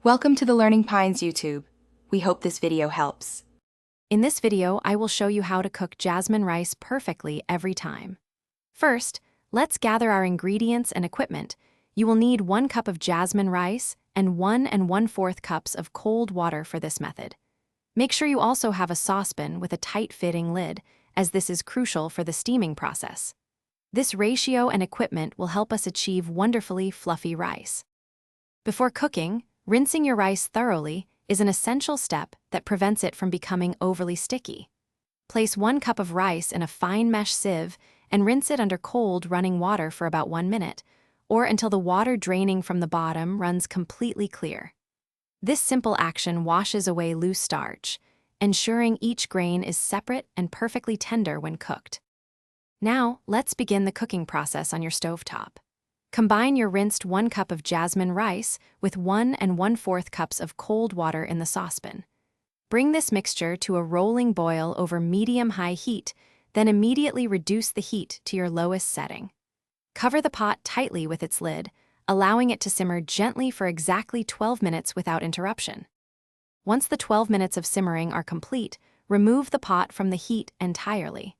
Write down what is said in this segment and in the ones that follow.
Welcome to the Learning Pines YouTube. We hope this video helps. In this video, I will show you how to cook jasmine rice perfectly every time. First, let's gather our ingredients and equipment. You will need 1 cup of jasmine rice and 1 1/4 cups of cold water for this method. Make sure you also have a saucepan with a tight-fitting lid, as this is crucial for the steaming process. This ratio and equipment will help us achieve wonderfully fluffy rice. Before cooking, rinsing your rice thoroughly is an essential step that prevents it from becoming overly sticky. Place 1 cup of rice in a fine mesh sieve and rinse it under cold running water for about 1 minute, or until the water draining from the bottom runs completely clear. This simple action washes away loose starch, ensuring each grain is separate and perfectly tender when cooked. Now, let's begin the cooking process on your stovetop. Combine your rinsed 1 cup of jasmine rice with 1 1/4 cups of cold water in the saucepan. Bring this mixture to a rolling boil over medium-high heat, then immediately reduce the heat to your lowest setting. Cover the pot tightly with its lid, allowing it to simmer gently for exactly 12 minutes without interruption. Once the 12 minutes of simmering are complete, remove the pot from the heat entirely.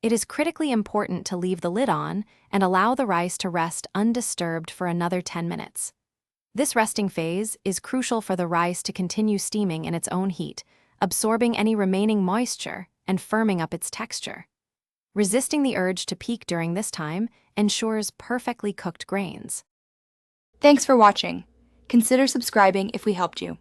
It is critically important to leave the lid on and allow the rice to rest undisturbed for another 10 minutes. This resting phase is crucial for the rice to continue steaming in its own heat, absorbing any remaining moisture and firming up its texture. Resisting the urge to peak during this time ensures perfectly cooked grains. Thanks for watching. Consider subscribing if we helped you.